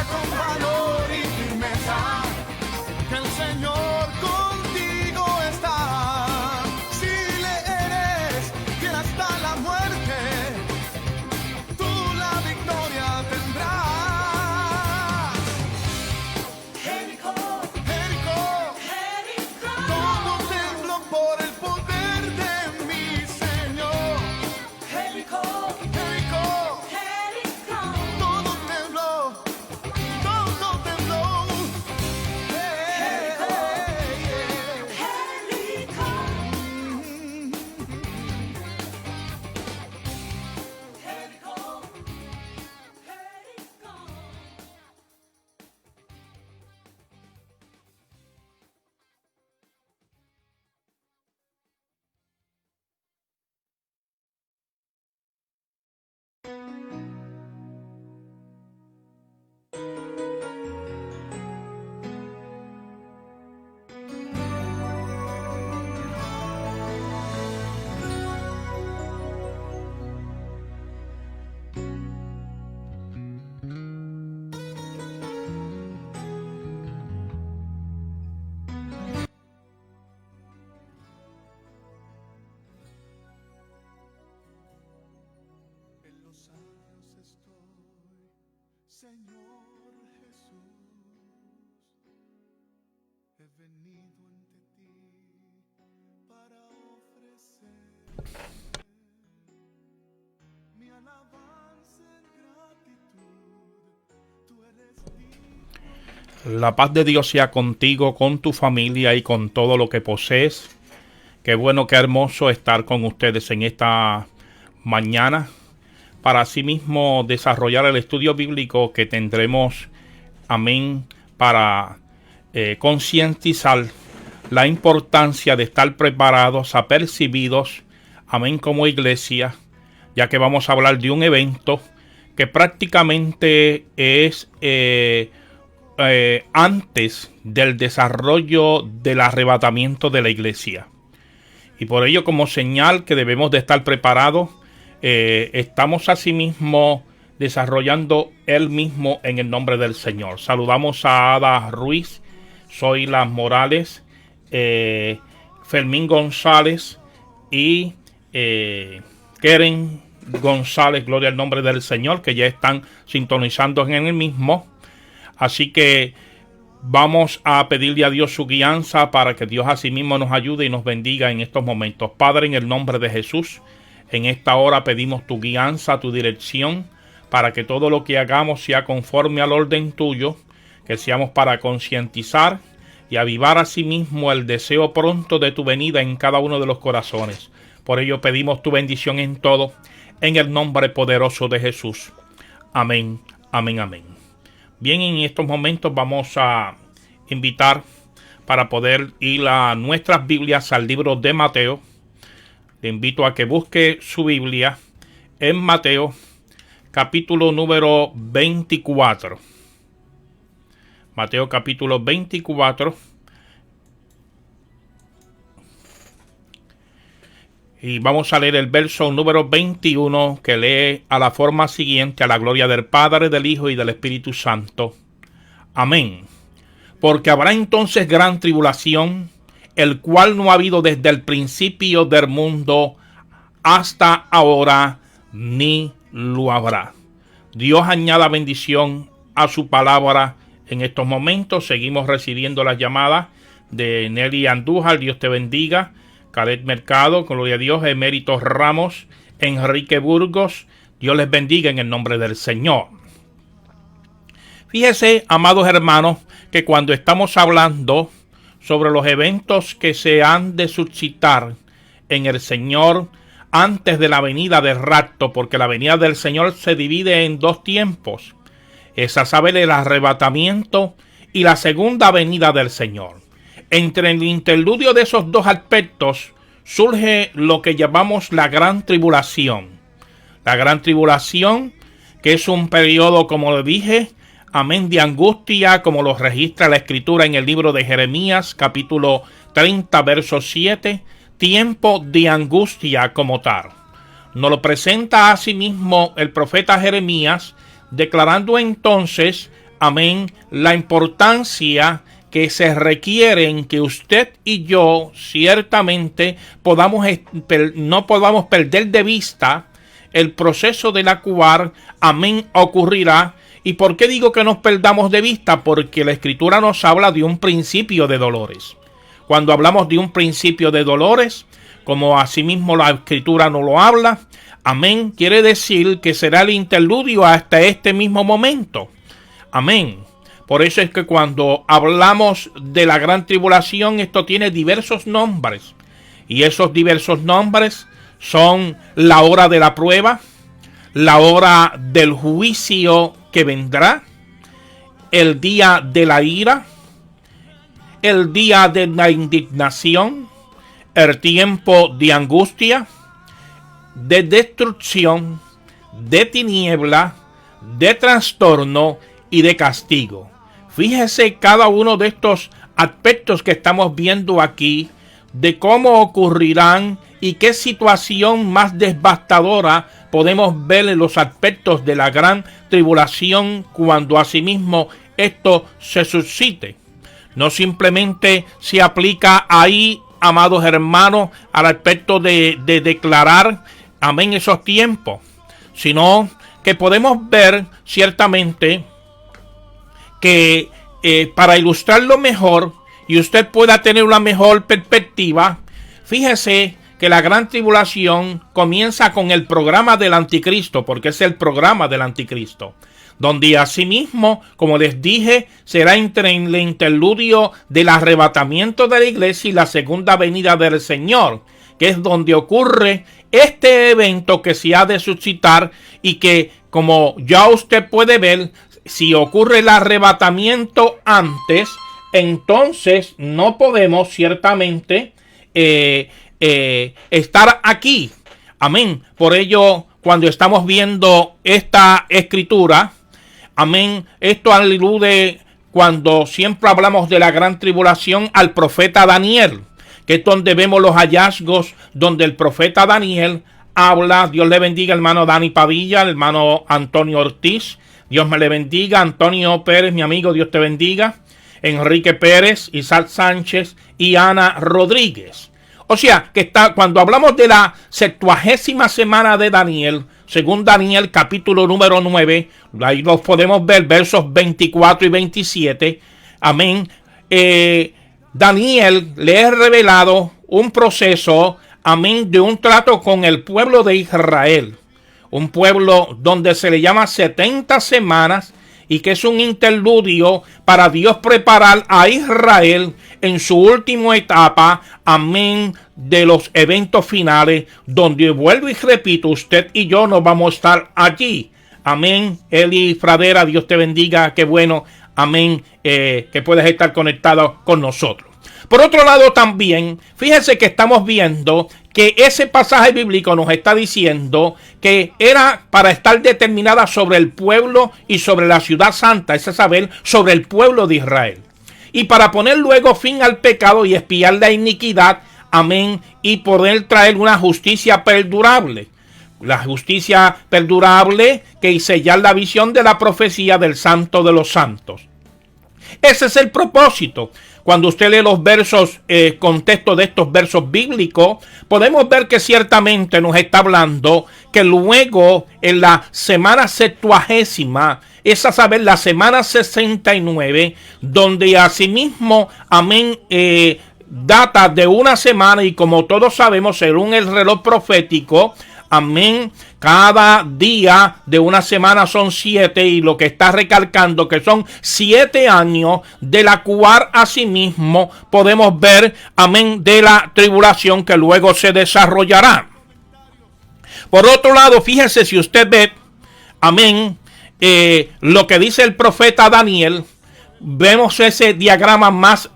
lucha con valor y firmeza, que el Señor contigo está. Si le eres fiel hasta la muerte, tú la victoria tendrás. Jericó, Jericó, Jericó, todo tembló por el poder de mi Señor. Jericó, Jericó, Jericó, todo tembló, todo tembló. Jericó, Jericó, Jericó, Jericó. En los años estoy, Señor Jesús, he venido ante ti para ofrecer mi alabanza en gratitud. Tú eres digno. La paz de Dios sea contigo, con tu familia y con todo lo que posees. Qué bueno, qué hermoso estar con ustedes en esta mañana para asimismo desarrollar el estudio bíblico que tendremos, amén, para concientizar la importancia de estar preparados, apercibidos, amén, como iglesia, ya que vamos a hablar de un evento que prácticamente es antes del desarrollo del arrebatamiento de la iglesia. Y por ello, como señal que debemos de estar preparados, estamos asimismo desarrollando el mismo en el nombre del Señor. Saludamos a Ada Ruiz, Zoila Morales, Fermín González y Keren González, gloria al nombre del Señor, que ya están sintonizando en el mismo. Así que vamos a pedirle a Dios su guianza para que Dios asimismo nos ayude y nos bendiga en estos momentos. Padre, en el nombre de Jesús, en esta hora pedimos tu guianza, tu dirección, para que todo lo que hagamos sea conforme al orden tuyo, que seamos para concientizar y avivar asimismo el deseo pronto de tu venida en cada uno de los corazones. Por ello pedimos tu bendición en todo, en el nombre poderoso de Jesús. Amén, amén, amén. Bien, en estos momentos vamos a invitar para poder ir a nuestras Biblias al libro de Mateo. Le invito a que busque su Biblia en Mateo, capítulo número 24. Mateo capítulo 24. Y vamos a leer el verso número 21, que lee a la forma siguiente: a la gloria del Padre, del Hijo y del Espíritu Santo. Amén. Porque habrá entonces gran tribulación, el cual no ha habido desde el principio del mundo hasta ahora, ni lo habrá. Dios añada bendición a su palabra en estos momentos. Seguimos recibiendo las llamadas de Nelly Andújar, Dios te bendiga. Cadet Mercado, gloria a Dios. Eméritos Ramos, Enrique Burgos, Dios les bendiga en el nombre del Señor. Fíjese, amados hermanos, que cuando estamos hablando sobre los eventos que se han de suscitar en el Señor antes de la venida del rapto, porque la venida del Señor se divide en dos tiempos, es a saber el arrebatamiento y la segunda venida del Señor. Entre el interludio de esos dos aspectos surge lo que llamamos la gran tribulación. La gran tribulación, que es un periodo, como le dije, amén, de angustia, como lo registra la Escritura en el libro de Jeremías, capítulo 30, verso 7, tiempo de angustia como tal. Nos lo presenta asimismo el profeta Jeremías, declarando entonces, amén, la importancia que se requiere en que usted y yo ciertamente no podamos perder de vista el proceso de la cual, amén, ocurrirá. ¿Y por qué digo que nos perdamos de vista? Porque la Escritura nos habla de un principio de dolores. Cuando hablamos de un principio de dolores, como asimismo la Escritura nos lo habla, amén, quiere decir que será el interludio hasta este mismo momento. Amén. Por eso es que cuando hablamos de la gran tribulación, esto tiene diversos nombres. Y esos diversos nombres son la hora de la prueba, la hora del juicio que vendrá, el día de la ira, el día de la indignación, el tiempo de angustia, de destrucción, de tiniebla, de trastorno y de castigo. Fíjese cada uno de estos aspectos que estamos viendo aquí, de cómo ocurrirán y qué situación más devastadora podemos ver en los aspectos de la gran tribulación cuando asimismo esto se suscite. No simplemente se aplica ahí, amados hermanos, al aspecto de declarar, amén, esos tiempos, sino que podemos ver ciertamente que para ilustrarlo mejor y usted pueda tener una mejor perspectiva, fíjese que la gran tribulación comienza con el programa del anticristo, porque es el programa del anticristo, donde asimismo, como les dije, será entre el interludio del arrebatamiento de la iglesia y la segunda venida del Señor, que es donde ocurre este evento que se ha de suscitar y que, como ya usted puede ver, si ocurre el arrebatamiento antes, entonces no podemos ciertamente estar aquí. Amén. Por ello, cuando estamos viendo esta escritura, amén, esto alude, cuando siempre hablamos de la gran tribulación, al profeta Daniel, que es donde vemos los hallazgos, donde el profeta Daniel habla. Dios le bendiga, hermano Dani Padilla, hermano Antonio Ortiz. Dios me le bendiga. Antonio Pérez, mi amigo, Dios te bendiga. Enrique Pérez, Isaac Sánchez y Ana Rodríguez. O sea, que cuando hablamos de la 70ª semana de Daniel, según Daniel capítulo número 9, ahí los podemos ver, versos 24 y 27. Amén. Daniel le ha revelado un proceso, amén, de un trato con el pueblo de Israel. Un pueblo donde se le llama 70 semanas y que es un interludio para Dios preparar a Israel en su última etapa, amén, de los eventos finales, donde vuelvo y repito, usted y yo no vamos a estar allí. Amén. Eli Fradera, Dios te bendiga, qué bueno, amén, que puedes estar conectado con nosotros. Por otro lado también, fíjense que estamos viendo que ese pasaje bíblico nos está diciendo que era para estar determinada sobre el pueblo y sobre la ciudad santa, es saber, sobre el pueblo de Israel. Y para poner luego fin al pecado y expiar la iniquidad, amén, y poder traer una justicia perdurable. La justicia perdurable que sellar la visión de la profecía del Santo de los Santos. Ese es el propósito. Cuando usted lee los versos, contexto de estos versos bíblicos, podemos ver que ciertamente nos está hablando que luego en la semana 70ª, es a saber, la semana 69, donde asimismo, amén, data de una semana y como todos sabemos, según el reloj profético, amén, cada día de una semana son 7 y lo que está recalcando que son 7 años de la cual asimismo podemos ver, amén, de la tribulación que luego se desarrollará. Por otro lado, fíjese si usted ve, amén, lo que dice el profeta Daniel, vemos ese diagrama más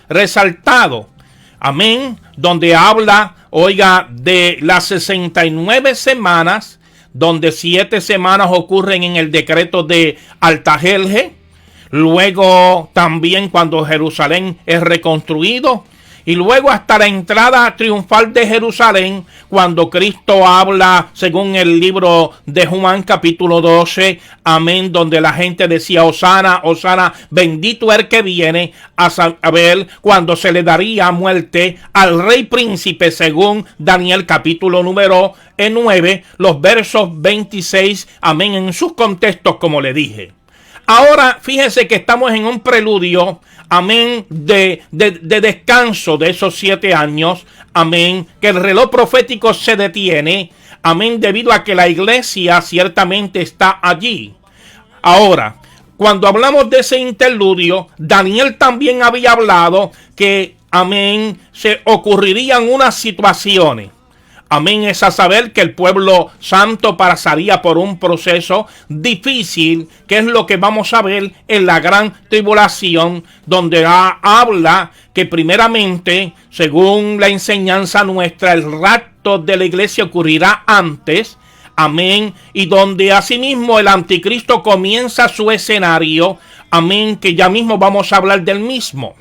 resaltado, amén, donde habla, oiga, de las 69 semanas, donde 7 semanas ocurren en el decreto de Artajerjes. Luego también cuando Jerusalén es reconstruido. y luego hasta la entrada triunfal de Jerusalén, cuando Cristo habla, según el libro de Juan capítulo 12, amén, donde la gente decía, Hosana, Hosana, bendito el que viene, a saber cuando se le daría muerte al rey príncipe, según Daniel capítulo número 9, los versos 26, amén, en sus contextos, como le dije. Ahora, fíjense que estamos en un preludio, amén, de descanso de esos 7 años, amén, que el reloj profético se detiene, amén, debido a que la iglesia ciertamente está allí. Ahora, cuando hablamos de ese interludio, Daniel también había hablado que, amén, se ocurrirían unas situaciones. Amén, es a saber que el pueblo santo pasaría por un proceso difícil, que es lo que vamos a ver en la gran tribulación, donde habla que primeramente, según la enseñanza nuestra, el rapto de la iglesia ocurrirá antes, amén, y donde asimismo el anticristo comienza su escenario, amén, que ya mismo vamos a hablar del mismo.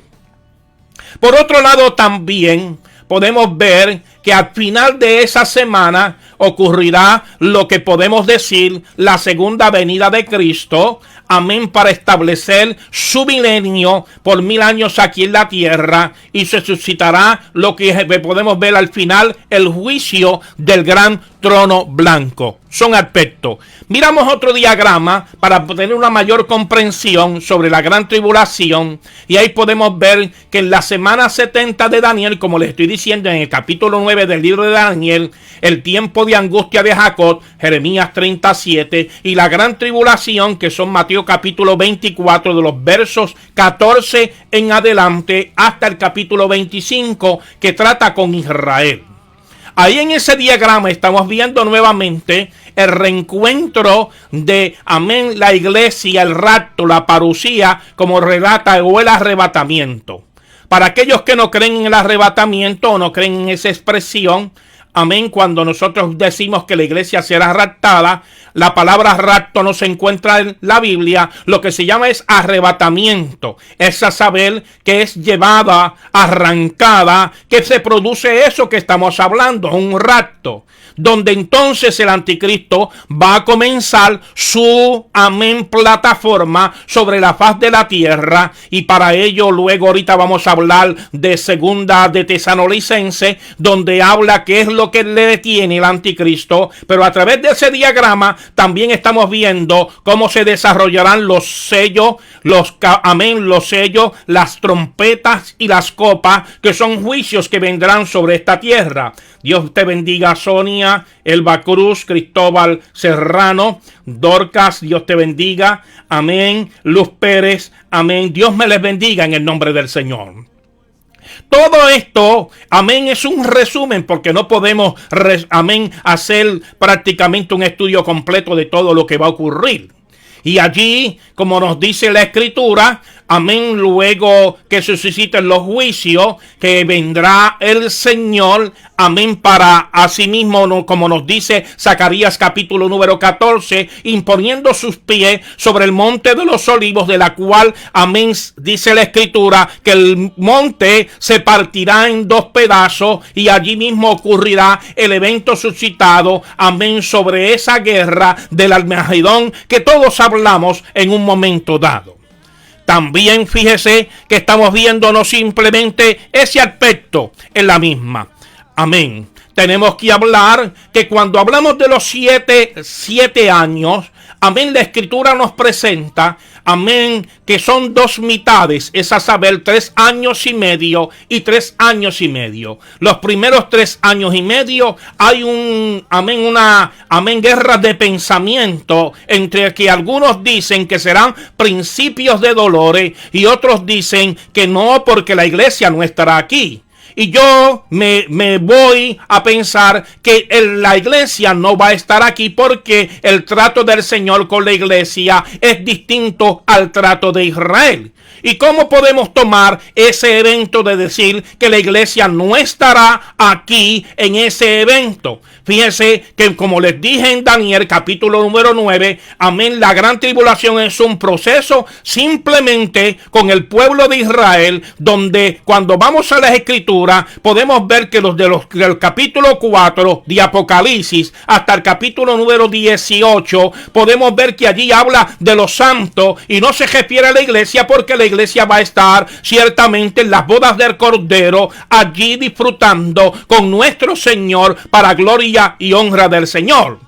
Por otro lado también podemos ver que al final de esa semana ocurrirá lo que podemos decir la segunda venida de Cristo, amén, para establecer su milenio por 1000 años aquí en la tierra, y se suscitará lo que podemos ver al final, el juicio del gran trono blanco. Son aspectos. Miramos otro diagrama para tener una mayor comprensión sobre la gran tribulación, y ahí podemos ver que en la semana 70 de Daniel, como les estoy diciendo en el capítulo 9 del libro de Daniel, el tiempo de angustia de Jacob, Jeremías 37, y la gran tribulación, que son Mateo capítulo 24, de los versos 14 en adelante hasta el capítulo 25, que trata con Israel. Ahí en ese diagrama estamos viendo nuevamente el reencuentro de, amén, la iglesia, el rapto, la parucía, como relata, o el arrebatamiento. Para aquellos que no creen en el arrebatamiento o no creen en esa expresión, amén, cuando nosotros decimos que la iglesia será raptada, la palabra rapto no se encuentra en la Biblia. Lo que se llama es arrebatamiento. Es a saber que es llevada, arrancada, que se produce eso que estamos hablando, un rapto, donde entonces el anticristo va a comenzar su, amén, plataforma sobre la faz de la tierra, y para ello luego ahorita vamos a hablar de segunda de Tesalonicenses, donde habla qué es lo que le detiene el anticristo, pero a través de ese diagrama también estamos viendo cómo se desarrollarán los sellos, los sellos, las trompetas y las copas, que son juicios que vendrán sobre esta tierra. Dios te bendiga, Sonia, Elba Cruz, Cristóbal Serrano, Dorcas, Dios te bendiga, amén, Luz Pérez, amén, Dios me les bendiga en el nombre del Señor. Todo esto, amén, es un resumen, porque no podemos, amén, hacer prácticamente un estudio completo de todo lo que va a ocurrir. Y allí, como nos dice la Escritura, amén, luego que se susciten los juicios, que vendrá el Señor, amén, para asimismo, como nos dice Zacarías capítulo número 14, imponiendo sus pies sobre el monte de los olivos, de la cual, amén, dice la Escritura, que el monte se partirá en 2 pedazos, y allí mismo ocurrirá el evento suscitado, amén, sobre esa guerra del Armagedón que todos hablamos en un momento dado. También fíjese que estamos viendo no simplemente ese aspecto en la misma. Amén. Tenemos que hablar que cuando hablamos de los 7 años, amén, la Escritura nos presenta, amén, que son 2 mitades, es a saber 3 años y medio y 3 años y medio. Los primeros 3 años y medio hay una guerra de pensamiento, entre que algunos dicen que serán principios de dolores y otros dicen que no, porque la iglesia no estará aquí. Y yo me voy a pensar que la iglesia no va a estar aquí porque el trato del Señor con la iglesia es distinto al trato de Israel. ¿Y cómo podemos tomar ese evento de decir que la iglesia no estará aquí en ese evento? Fíjense que, como les dije en Daniel capítulo número 9, amén, la gran tribulación es un proceso simplemente con el pueblo de Israel, donde cuando vamos a las escrituras podemos ver que del capítulo 4 de Apocalipsis hasta el capítulo número 18, podemos ver que allí habla de los santos y no se refiere a la iglesia, porque la iglesia va a estar ciertamente en las bodas del Cordero, allí disfrutando con nuestro Señor para gloria y honra del Señor.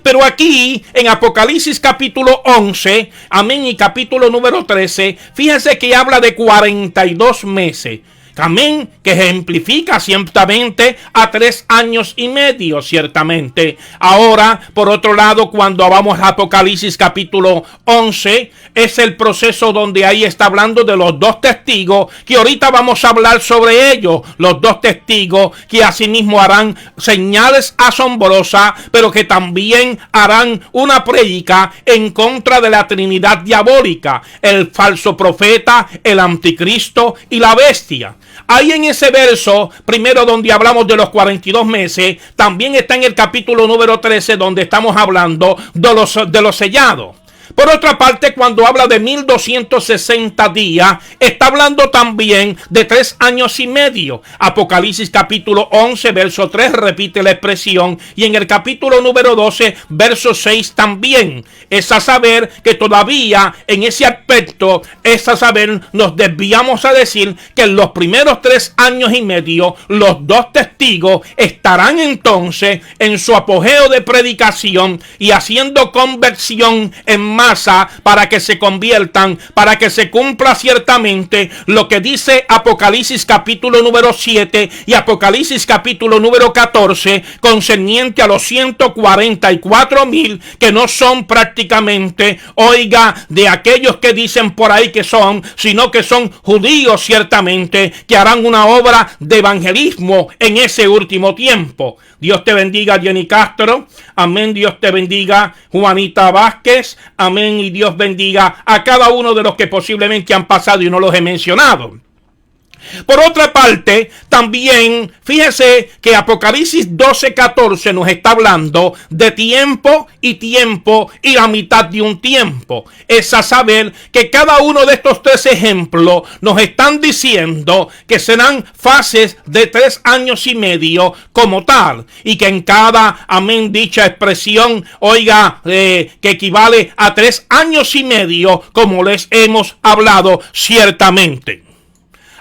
Pero aquí en Apocalipsis capítulo 11, amén, y capítulo número 13, fíjense que habla de 42 meses. Amén, que ejemplifica ciertamente a 3 años y medio, ciertamente. Ahora, por otro lado, cuando vamos a Apocalipsis capítulo 11, es el proceso donde ahí está hablando de los 2 testigos, que ahorita vamos a hablar sobre ellos. Los 2 testigos que asimismo harán señales asombrosas, pero que también harán una prédica en contra de la Trinidad diabólica, el falso profeta, el anticristo y la bestia. Ahí en ese verso, primero donde hablamos de los 42 meses, también está en el capítulo número 13 donde estamos hablando de los sellados. Por otra parte, cuando habla de 1260 días, está hablando también de 3 años y medio. Apocalipsis capítulo 11, verso 3, repite la expresión. Y en el capítulo número 12, verso 6 también. Es a saber que todavía en ese aspecto, es a saber, nos desviamos a decir que en los primeros 3 años y medio, los 2 testigos estarán entonces en su apogeo de predicación y haciendo conversión en masa para que se conviertan, para que se cumpla ciertamente lo que dice Apocalipsis capítulo número 7 y Apocalipsis capítulo número 14 concerniente a los 144,000 que no son prácticamente, oiga, de aquellos que dicen por ahí que son, sino que son judíos ciertamente, que harán una obra de evangelismo en ese último tiempo. Dios te bendiga, Jenny Castro. Amén. Dios te bendiga, Juanita Vázquez. Amén. Y Dios bendiga a cada uno de los que posiblemente han pasado y no los he mencionado. Por otra parte, también fíjese que Apocalipsis 12:14 nos está hablando de tiempo y la mitad de un tiempo. Es a saber que cada uno de estos 3 ejemplos nos están diciendo que serán fases de 3 años y medio como tal, y que en cada, amén, dicha expresión, oiga, que equivale a 3 años y medio, como les hemos hablado ciertamente.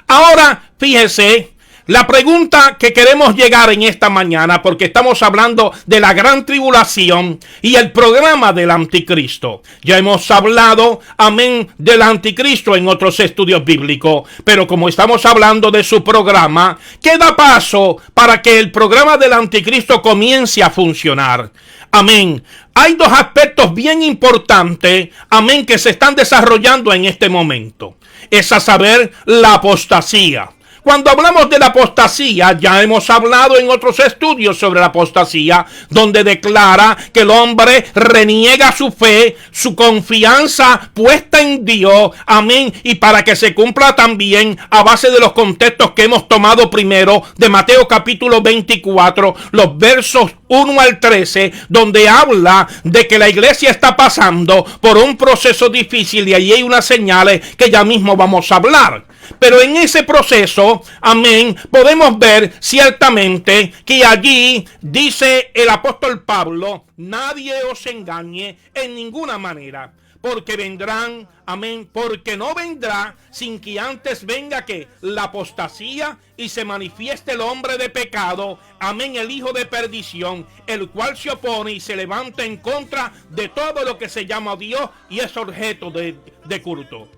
Ahora, fíjese, la pregunta que queremos llegar en esta mañana, porque estamos hablando de la gran tribulación y el programa del anticristo. Ya hemos hablado, amén, del anticristo en otros estudios bíblicos, pero como estamos hablando de su programa, ¿qué da paso para que el programa del anticristo comience a funcionar? Amén. Hay 2 aspectos bien importantes, amén, que se están desarrollando en este momento. Es a saber, la apostasía. Cuando hablamos de la apostasía, ya hemos hablado en otros estudios sobre la apostasía, donde declara que el hombre reniega su fe, su confianza puesta en Dios, amén, y para que se cumpla también a base de los contextos que hemos tomado primero de Mateo capítulo 24, los versos 1 al 13, donde habla de que la iglesia está pasando por un proceso difícil y allí hay unas señales que ya mismo vamos a hablar. Pero en ese proceso, amén, podemos ver ciertamente que allí dice el apóstol Pablo: nadie os engañe en ninguna manera, porque vendrán, amén, porque no vendrá sin que antes venga que la apostasía y se manifieste el hombre de pecado, amén, el hijo de perdición, el cual se opone y se levanta en contra de todo lo que se llama Dios y es objeto de culto.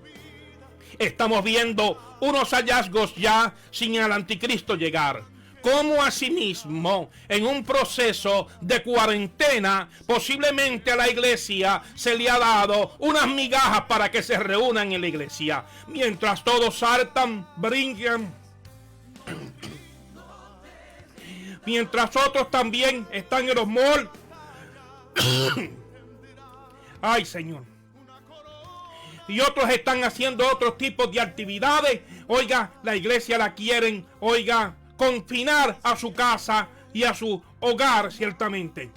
Estamos viendo unos hallazgos ya sin el anticristo llegar. Como asimismo, en un proceso de cuarentena, posiblemente a la iglesia se le ha dado unas migajas para que se reúnan en la iglesia. Mientras todos saltan, brincan, mientras otros también están en los malls. Ay, Señor. Y otros están haciendo otros tipos de actividades. Oiga, la iglesia la quieren, oiga, confinar a su casa y a su hogar, ciertamente.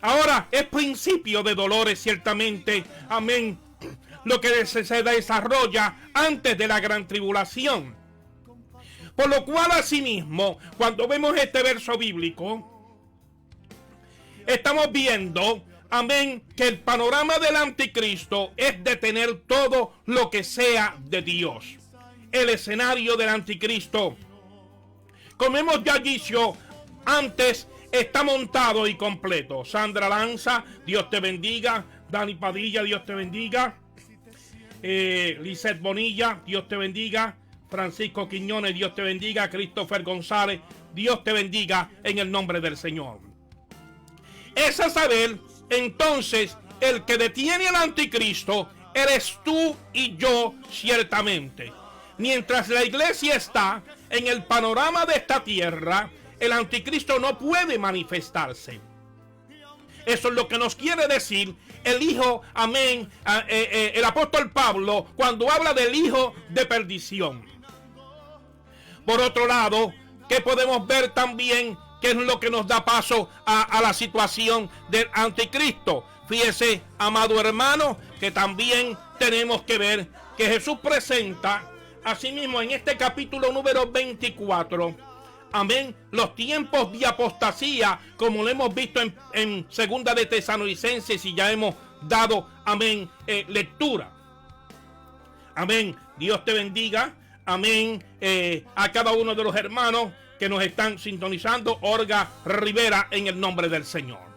Ahora, es principio de dolores, ciertamente, amén, lo que se desarrolla antes de la gran tribulación. Por lo cual, asimismo, cuando vemos este verso bíblico, estamos viendo, amén, que el panorama del anticristo es detener todo lo que sea de Dios. El escenario del anticristo, como hemos ya dicho antes, está montado y completo. Sandra Lanza, Dios te bendiga. Dani Padilla, Dios te bendiga. Lisette Bonilla, Dios te bendiga. Francisco Quiñones, Dios te bendiga. Christopher González, Dios te bendiga en el nombre del Señor. Es a saber, entonces, el que detiene al anticristo eres tú y yo, ciertamente. Mientras la iglesia está en el panorama de esta tierra, el anticristo no puede manifestarse. Eso es lo que nos quiere decir el hijo, amén, el apóstol Pablo cuando habla del hijo de perdición. Por otro lado, que podemos ver también qué es lo que nos da paso a la situación del anticristo. Fíjese, amado hermano, que también tenemos que ver que Jesús presenta, asimismo en este capítulo número 24, amén, los tiempos de apostasía, como lo hemos visto en segunda de Tesalonicenses y ya hemos dado, amén, lectura. Amén, Dios te bendiga, amén, a cada uno de los hermanos que nos están sintonizando. Olga Rivera, en el nombre del Señor.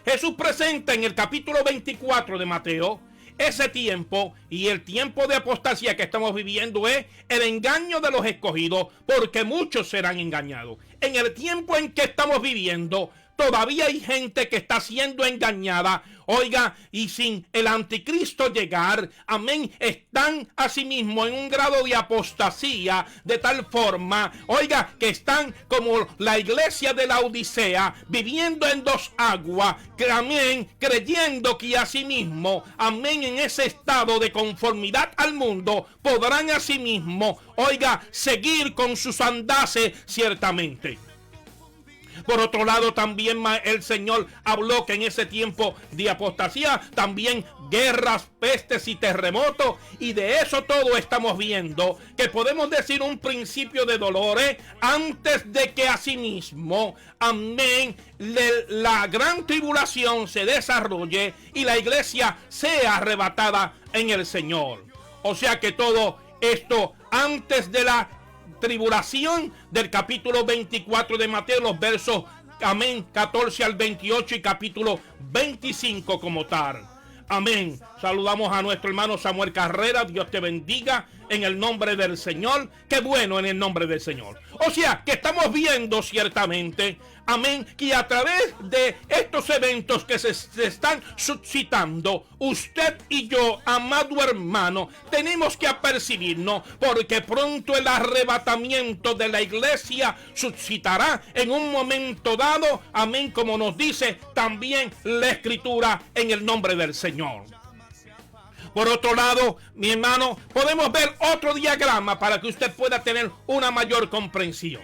Jesús presenta en el capítulo 24 de Mateo ese tiempo, y el tiempo de apostasía que estamos viviendo es el engaño de los escogidos, porque muchos serán engañados. En el tiempo en que estamos viviendo, todavía hay gente que está siendo engañada, oiga, y sin el anticristo llegar, amén, están asimismo en un grado de apostasía, de tal forma, oiga, que están como la iglesia de la Odisea, viviendo en dos aguas, que, amén, creyendo que asimismo, amén, en ese estado de conformidad al mundo, podrán asimismo, oiga, seguir con sus andares ciertamente. Por otro lado, también el Señor habló que en ese tiempo de apostasía, también guerras, pestes y terremotos, y de eso todo estamos viendo, que podemos decir un principio de dolores antes de que asimismo, amén, la gran tribulación se desarrolle y la iglesia sea arrebatada en el Señor. O sea que todo esto antes de la tribulación del capítulo 24 de Mateo, los versos, amén, 14 al 28 y capítulo 25 como tal. Amén. Saludamos a nuestro hermano Samuel Carrera. Dios te bendiga en el nombre del Señor. Qué bueno, en el nombre del Señor. O sea, que estamos viendo ciertamente, amén, que a través de estos eventos que se están suscitando, usted y yo, amado hermano, tenemos que apercibirnos, porque pronto el arrebatamiento de la iglesia suscitará en un momento dado, amén, como nos dice también la Escritura, en el nombre del Señor. Por otro lado, mi hermano, podemos ver otro diagrama para que usted pueda tener una mayor comprensión.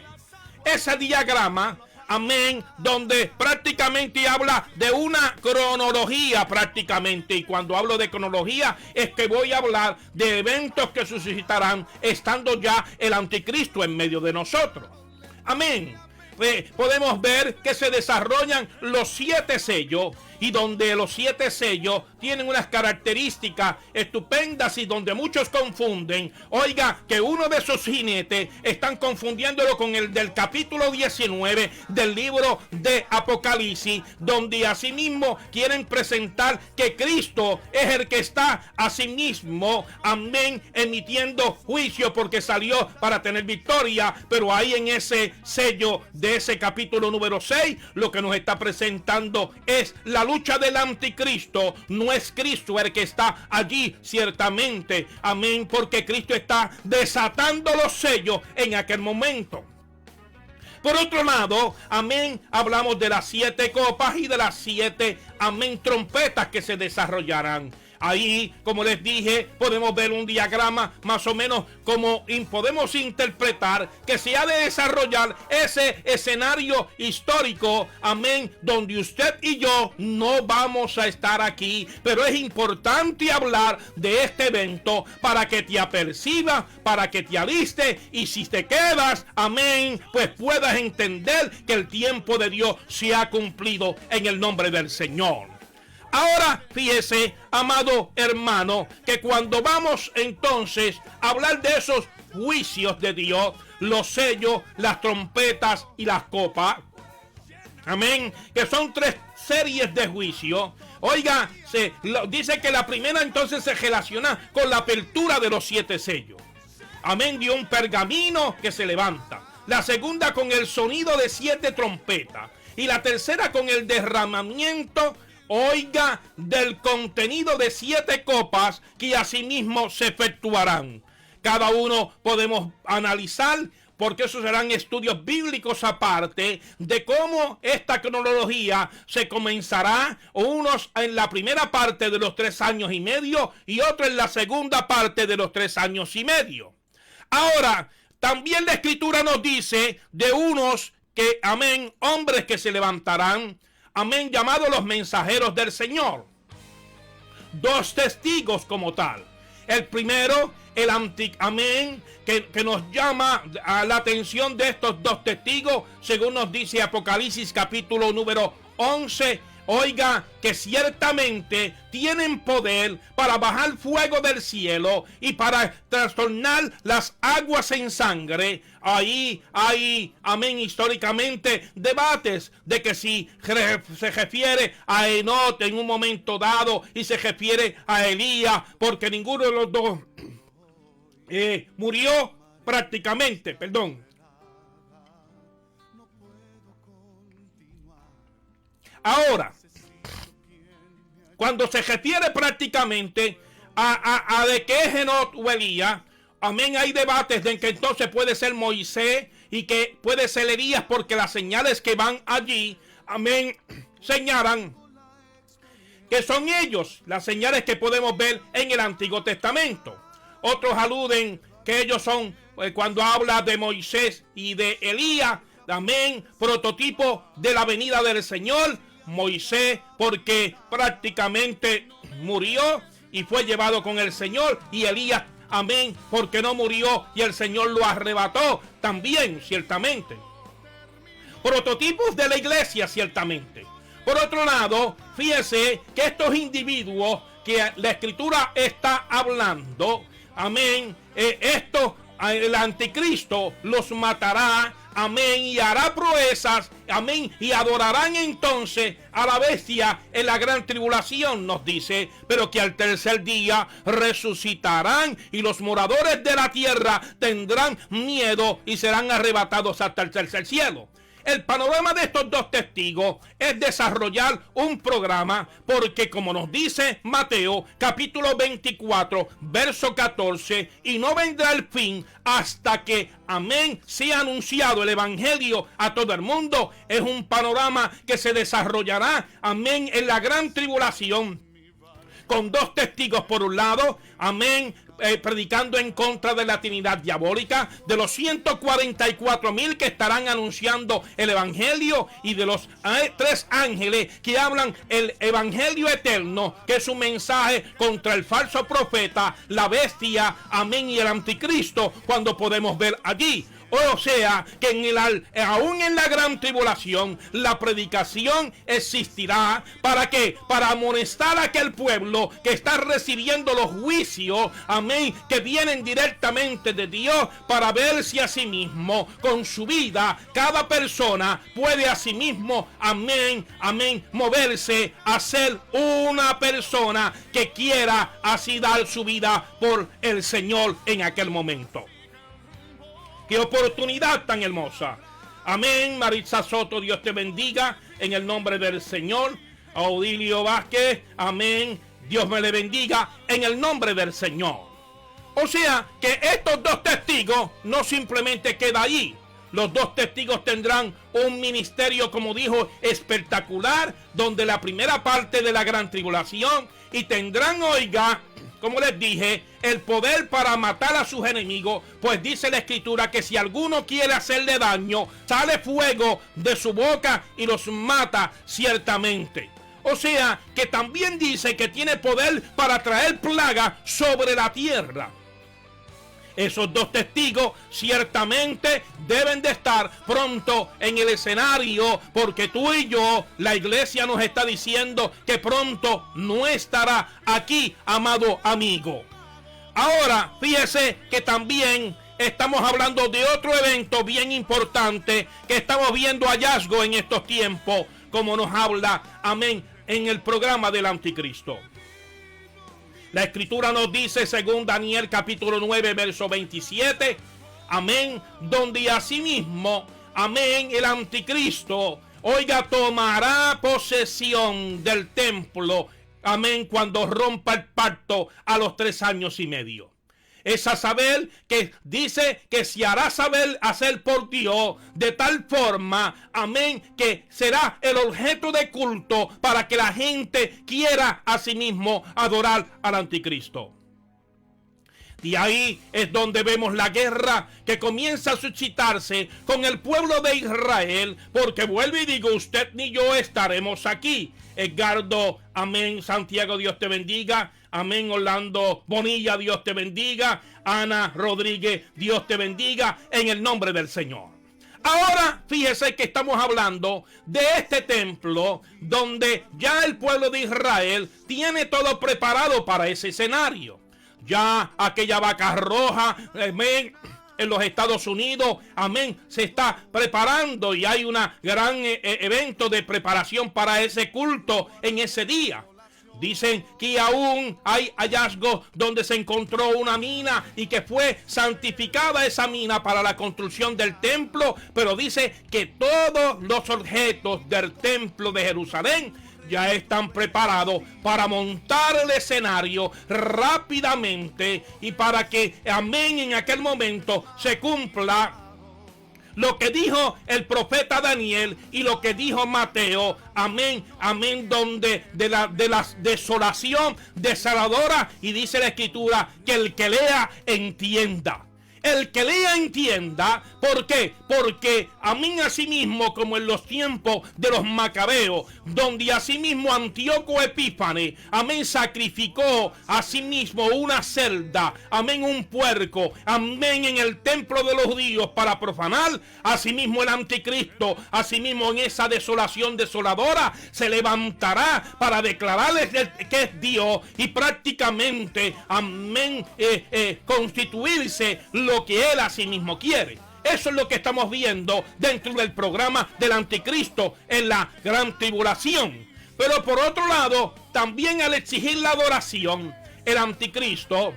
Ese diagrama, amén, donde prácticamente habla de una cronología prácticamente, y cuando hablo de cronología es que voy a hablar de eventos que suscitarán estando ya el anticristo en medio de nosotros. Amén. Podemos ver que se desarrollan los 7 sellos, y donde los 7 sellos tienen unas características estupendas y donde muchos confunden. Oiga, que uno de esos jinetes están confundiéndolo con el del capítulo 19 del libro de Apocalipsis, donde asimismo quieren presentar que Cristo es el que está asimismo, amén, emitiendo juicio porque salió para tener victoria. Pero ahí en ese sello de ese capítulo número 6, lo que nos está presentando es la lucha del anticristo. No es Cristo el que está allí ciertamente, amén, porque Cristo está desatando los sellos en aquel momento. Por otro lado, amén, hablamos de las 7 copas y de las 7, amén, trompetas que se desarrollarán. Ahí, como les dije, podemos ver un diagrama más o menos como podemos interpretar que se ha de desarrollar ese escenario histórico, amén, donde usted y yo no vamos a estar aquí, pero es importante hablar de este evento para que te apercibas, para que te alistes, y si te quedas, amén, pues puedas entender que el tiempo de Dios se ha cumplido en el nombre del Señor. Ahora, fíjese, amado hermano, que cuando vamos entonces a hablar de esos juicios de Dios, los sellos, las trompetas y las copas, amén, que son 3 series de juicio. Oiga, dice que la primera entonces se relaciona con la apertura de los 7 sellos. Amén, dio un pergamino que se levanta. La segunda con el sonido de 7 trompetas. Y la tercera con el derramamiento, oiga, del contenido de 7 copas que asimismo se efectuarán. Cada uno podemos analizar, porque esos serán estudios bíblicos aparte, de cómo esta cronología se comenzará, unos en la primera parte de los 3 años y medio y otros en la segunda parte de los 3 años y medio. Ahora, también la Escritura nos dice de unos que, amén, hombres que se levantarán, amén, llamados los mensajeros del Señor. 2 testigos como tal. El primero, amén, que nos llama a la atención de estos 2 testigos, según nos dice Apocalipsis capítulo número 11. Oiga, que ciertamente tienen poder para bajar fuego del cielo y para trastornar las aguas en sangre. Ahí hay, amén, históricamente debates de que si se refiere a Enoc en un momento dado y se refiere a Elías, porque ninguno de los dos murió prácticamente, perdón. Ahora, cuando se refiere prácticamente a de que es Enoc o Elías, amén, hay debates de que entonces puede ser Moisés y que puede ser Elías, porque las señales que van allí, amén, señalan que son ellos, las señales que podemos ver en el Antiguo Testamento. Otros aluden que ellos son, cuando habla de Moisés y de Elías, amén, prototipo de la venida del Señor. Moisés porque prácticamente murió y fue llevado con el Señor, y Elías, amén, porque no murió y el Señor lo arrebató también, ciertamente. Prototipos de la iglesia, ciertamente. Por otro lado, fíjese que estos individuos que la Escritura está hablando, amén, el anticristo los matará, amén, y hará proezas, amén, y adorarán entonces a la bestia en la gran tribulación, nos dice, pero que al tercer día resucitarán y los moradores de la tierra tendrán miedo y serán arrebatados hasta el tercer cielo. El panorama de estos 2 testigos es desarrollar un programa, porque como nos dice Mateo capítulo 24 verso 14, y no vendrá el fin hasta que, amén, sea anunciado el evangelio a todo el mundo. Es un panorama que se desarrollará, amén, en la gran tribulación, con 2 testigos por un lado, amén, predicando en contra de la Trinidad diabólica, de los 144,000 que estarán anunciando el evangelio, y de los 3 ángeles que hablan el evangelio eterno, que es un mensaje contra el falso profeta, la bestia, amén, y el anticristo, cuando podemos ver allí. O sea, que aún en la gran tribulación, la predicación existirá. ¿Para qué? Para amonestar a aquel pueblo que está recibiendo los juicios, amén, que vienen directamente de Dios, para ver si a sí mismo, con su vida, cada persona puede a sí mismo, amén, amén, moverse a ser una persona que quiera así dar su vida por el Señor en aquel momento. ¡Qué oportunidad tan hermosa! Amén. Maritza Soto, Dios te bendiga en el nombre del Señor. Audilio Vázquez, amén. Dios me le bendiga en el nombre del Señor. O sea, que estos 2 testigos no simplemente queda allí. Los dos testigos tendrán un ministerio, como dijo, espectacular, donde la primera parte de la gran tribulación, y tendrán, oiga, como les dije, el poder para matar a sus enemigos, pues dice la Escritura que si alguno quiere hacerle daño, sale fuego de su boca y los mata ciertamente. O sea, que también dice que tiene poder para traer plaga sobre la tierra. Esos dos testigos ciertamente deben de estar pronto en el escenario, porque tú y yo, la iglesia nos está diciendo que pronto no estará aquí, amado amigo. Ahora, fíjese que también estamos hablando de otro evento bien importante que estamos viendo hallazgo en estos tiempos, como nos habla, amén, en el programa del anticristo. La Escritura nos dice, según Daniel capítulo 9, verso 27, amén, donde asimismo, amén, el anticristo, oiga, tomará posesión del templo, amén, cuando rompa el pacto a los 3 años y medio. Es a saber que dice que se hará saber hacer por Dios de tal forma, amén, que será el objeto de culto para que la gente quiera a sí mismo adorar al anticristo. Y ahí es donde vemos la guerra que comienza a suscitarse con el pueblo de Israel, porque vuelvo y digo, usted ni yo estaremos aquí. Edgardo, amén, Santiago, Dios te bendiga. Amén, Orlando Bonilla, Dios te bendiga. Ana Rodríguez, Dios te bendiga, en el nombre del Señor. Ahora, fíjese que estamos hablando de este templo donde ya el pueblo de Israel tiene todo preparado para ese escenario. Ya aquella vaca roja, amén, en los Estados Unidos, amén, se está preparando y hay un gran evento de preparación para ese culto en ese día. Dicen que aún hay hallazgos donde se encontró una mina y que fue santificada esa mina para la construcción del templo, pero dice que todos los objetos del templo de Jerusalén ya están preparados para montar el escenario rápidamente y para que, amén, en aquel momento se cumpla lo que dijo el profeta Daniel y lo que dijo Mateo, amén, amén, donde de la desolación desoladora, y dice la Escritura que el que lea entienda. El que lea entienda. ¿Por qué? Porque amén, asimismo como en los tiempos de los macabeos, donde asimismo Antíoco Epífanes, amén, sacrificó asimismo una cerda, amén, un puerco, amén, en el templo de los judíos para profanar, asimismo el anticristo, asimismo en esa desolación desoladora, se levantará para declararles que es Dios y prácticamente, amén, constituirse lo que él a sí mismo quiere. Eso es lo que estamos viendo dentro del programa del anticristo en la gran tribulación. Pero por otro lado, también al exigir la adoración, el anticristo,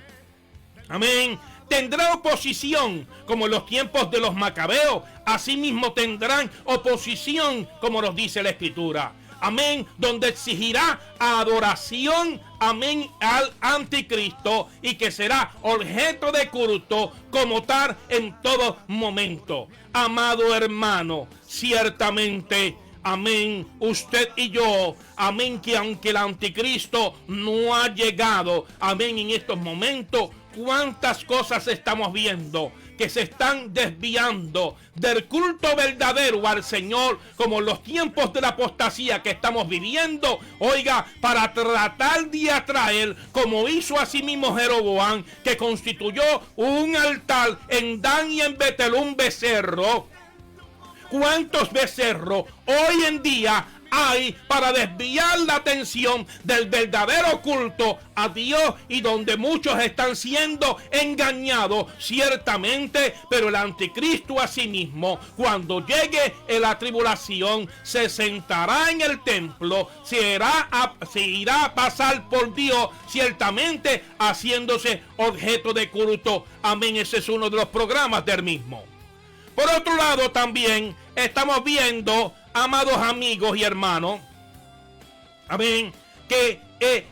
amén, tendrá oposición como en los tiempos de los macabeos. Asimismo tendrán oposición, como nos dice la Escritura. Amén, donde exigirá adoración, amén, al anticristo, y que será objeto de culto como tal en todo momento. Amado hermano, ciertamente, amén, usted y yo, amén, que aunque el anticristo no ha llegado, amén, en estos momentos, cuántas cosas estamos viendo que se están desviando del culto verdadero al Señor, como en los tiempos de la apostasía que estamos viviendo, oiga, para tratar de atraer, como hizo asimismo Jeroboam, que constituyó un altar en Dan y en Betel, un becerro. ¿Cuántos becerros hoy en día hay para desviar la atención del verdadero culto a Dios, y donde muchos están siendo engañados ciertamente? Pero el anticristo asimismo, cuando llegue la tribulación, se sentará en el templo, se irá a pasar por Dios, ciertamente haciéndose objeto de culto. Amén, ese es uno de los programas del mismo. Por otro lado, también estamos viendo, amados amigos y hermanos, amén, que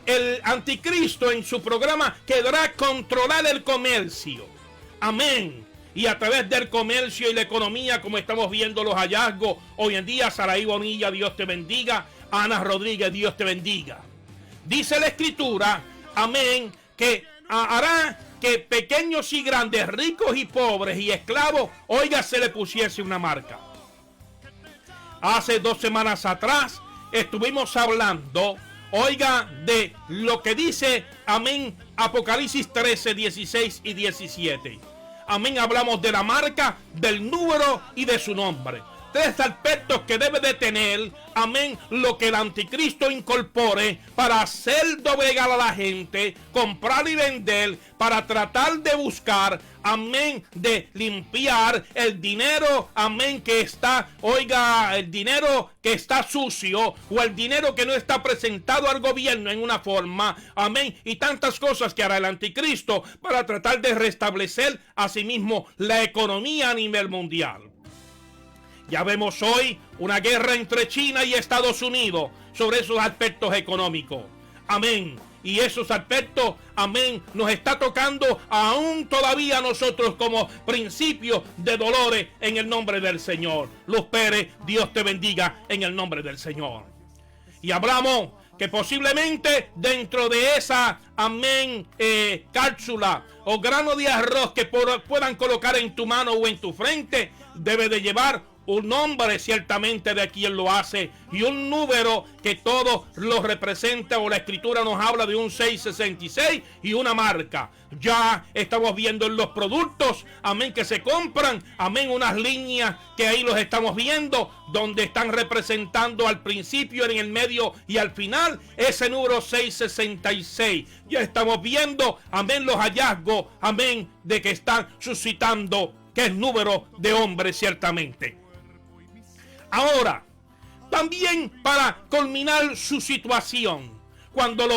el anticristo en su programa querrá controlar el comercio. Amén. y a través del comercio y la economía, como estamos viendo los hallazgos hoy en día. Saraí Bonilla, Dios te bendiga. Ana Rodríguez, Dios te bendiga. Dice la Escritura, amén, que hará que pequeños y grandes, ricos y pobres y esclavos, oiga, se le pusiese una marca. Hace 2 semanas atrás estuvimos hablando, oiga, de lo que dice, amén, Apocalipsis 13, 16 y 17. Amén, hablamos de la marca, del número y de su nombre. 3 aspectos que debe de tener, amén, lo que el anticristo incorpore para hacer doblegar a la gente, comprar y vender, para tratar de buscar, amén, de limpiar el dinero, amén, que está, oiga, el dinero que está sucio, o el dinero que no está presentado al gobierno en una forma, amén, y tantas cosas que hará el anticristo para tratar de restablecer a sí mismo la economía a nivel mundial. Ya vemos hoy una guerra entre China y Estados Unidos sobre esos aspectos económicos. Amén. Y esos aspectos, amén, nos está tocando aún todavía a nosotros como principio de dolores en el nombre del Señor. Luz Pérez, Dios te bendiga en el nombre del Señor. Y hablamos que posiblemente dentro de esa, amén, cápsula o grano de arroz que puedan colocar en tu mano o en tu frente, debe de llevar un nombre ciertamente de quien lo hace y un número que todo lo representa, o la Escritura nos habla de un 666 y una marca. Ya estamos viendo en los productos, amén, que se compran, amén, unas líneas que ahí los estamos viendo, donde están representando al principio, en el medio y al final ese número 666. Ya estamos viendo, amén, los hallazgos, amén, de que están suscitando, que es número de hombres ciertamente. Ahora, también para culminar su situación, cuando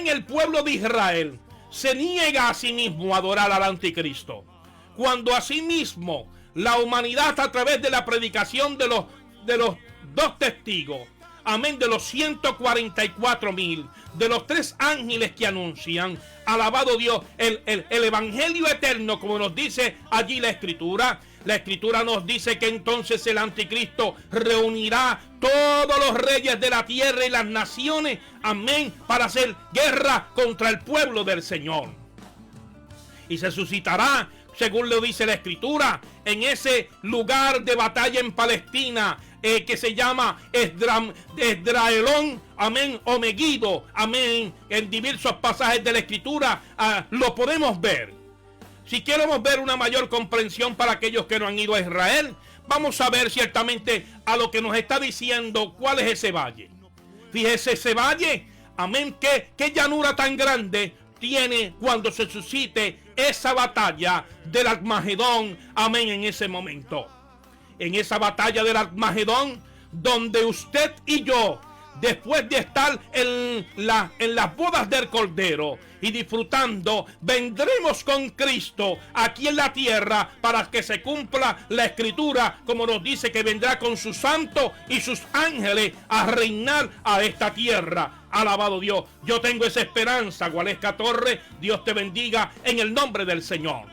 el pueblo de Israel se niega a sí mismo a adorar al anticristo, cuando a sí mismo la humanidad, a través de la predicación de los 2 testigos, amén, de los 144,000, de los 3 ángeles que anuncian, alabado Dios, el evangelio eterno, como nos dice allí la Escritura. La Escritura nos dice que entonces el anticristo reunirá todos los reyes de la tierra y las naciones, amén, para hacer guerra contra el pueblo del Señor. Y se suscitará, según lo dice la Escritura, en ese lugar de batalla en Palestina, que se llama Esdraelón, amén, o Meguido, amén, en diversos pasajes de la Escritura, lo podemos ver. Si queremos ver una mayor comprensión para aquellos que no han ido a Israel, vamos a ver ciertamente a lo que nos está diciendo cuál es ese valle. Fíjese, ese valle, amén, qué llanura tan grande tiene cuando se suscite esa batalla del Armagedón, amén, en ese momento. En esa batalla del Armagedón, donde usted y yo, después de estar en las bodas del Cordero y disfrutando, vendremos con Cristo aquí en la tierra para que se cumpla la Escritura, como nos dice que vendrá con sus santos y sus ángeles a reinar a esta tierra. Alabado Dios, yo tengo esa esperanza. Gualesca Torres, Dios te bendiga en el nombre del Señor.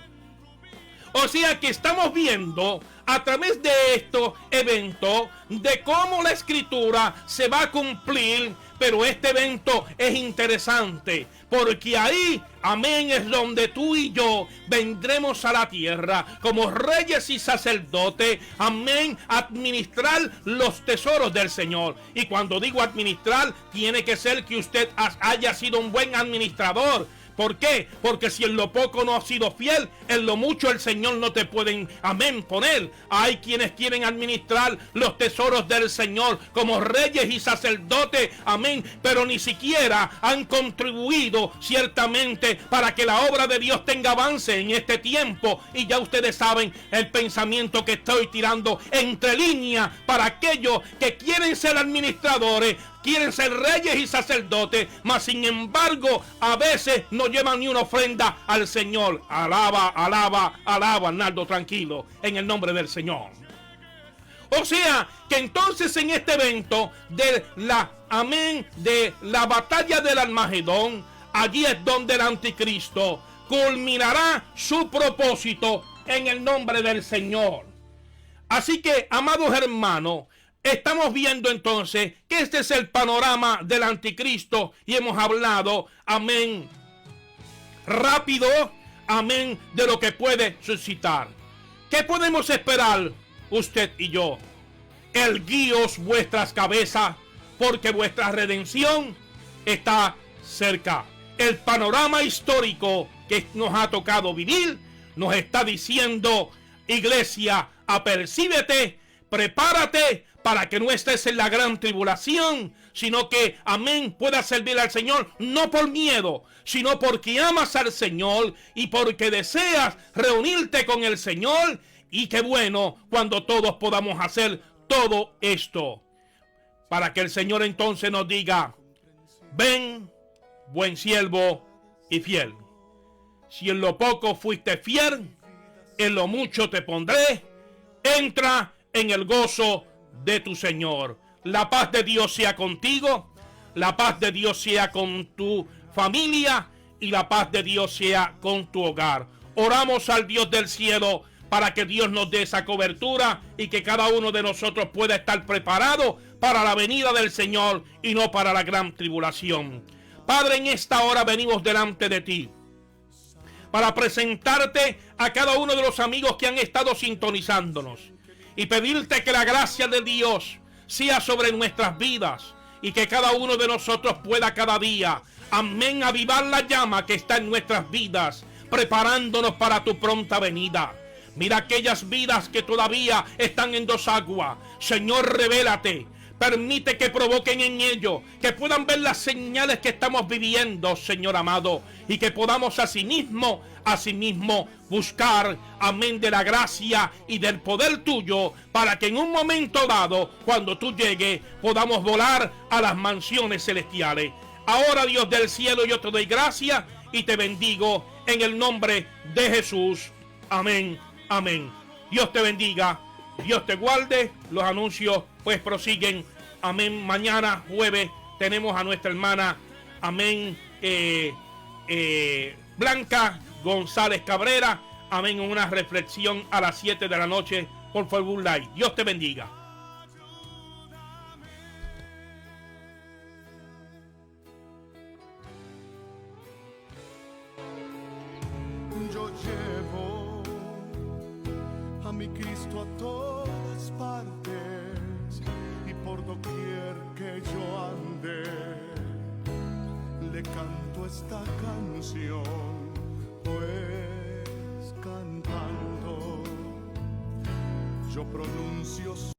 O sea que estamos viendo a través de estos eventos de cómo la Escritura se va a cumplir, pero este evento es interesante porque ahí, amén, es donde tú y yo vendremos a la tierra como reyes y sacerdotes, amén, a administrar los tesoros del Señor. Y cuando digo administrar, tiene que ser que usted haya sido un buen administrador. ¿Por qué? Porque si en lo poco no has sido fiel, en lo mucho el Señor no te pueden, amén, poner. Hay quienes quieren administrar los tesoros del Señor como reyes y sacerdotes, amén, pero ni siquiera han contribuido ciertamente para que la obra de Dios tenga avance en este tiempo. Y ya ustedes saben el pensamiento que estoy tirando entre líneas para aquellos que quieren ser administradores, quieren ser reyes y sacerdotes, mas sin embargo a veces no llevan ni una ofrenda al Señor. Alaba, alaba, alaba, Arnaldo, tranquilo, en el nombre del Señor. O sea que entonces en este evento de la batalla del Armagedón, allí es donde el anticristo culminará su propósito en el nombre del Señor. Así que, amados hermanos, estamos viendo entonces que este es el panorama del anticristo y hemos hablado, amén, rápido, amén, de lo que puede suscitar. ¿Qué podemos esperar usted y yo? Erguíos vuestras cabezas, porque vuestra redención está cerca. El panorama histórico que nos ha tocado vivir nos está diciendo: iglesia, apercíbete, prepárate para que no estés en la gran tribulación, sino que, amén, puedas servir al Señor, no por miedo, sino porque amas al Señor y porque deseas reunirte con el Señor. Y qué bueno cuando todos podamos hacer todo esto, para que el Señor entonces nos diga: ven, buen siervo y fiel. Si en lo poco fuiste fiel, en lo mucho te pondré. Entra en el gozo de tu Señor. La paz de Dios sea contigo, la paz de Dios sea con tu familia y la paz de Dios sea con tu hogar. Oramos al Dios del cielo para que Dios nos dé esa cobertura y que cada uno de nosotros pueda estar preparado para la venida del Señor y no para la gran tribulación. Padre, en esta hora venimos delante de ti para presentarte a cada uno de los amigos que han estado sintonizándonos y pedirte que la gracia de Dios sea sobre nuestras vidas y que cada uno de nosotros pueda cada día, amén, avivar la llama que está en nuestras vidas, preparándonos para tu pronta venida. Mira aquellas vidas que todavía están en dos aguas. Señor, revélate. Permite que provoquen en ellos, que puedan ver las señales que estamos viviendo, Señor amado, y que podamos asimismo buscar, amén, de la gracia y del poder tuyo, para que en un momento dado, cuando tú llegues, podamos volar a las mansiones celestiales. Ahora, Dios del cielo, yo te doy gracias y te bendigo en el nombre de Jesús. Amén, amén. Dios te bendiga, Dios te guarde. Los anuncios pues prosiguen. Amén. Mañana jueves tenemos a nuestra hermana, amén, Blanca González Cabrera, amén, una reflexión a las 7 de la noche por Facebook Live. Dios te bendiga. Yo llevo a mi Cristo a todas partes, y por doquier que yo ande, le canto esta canción, pues cantando yo pronuncio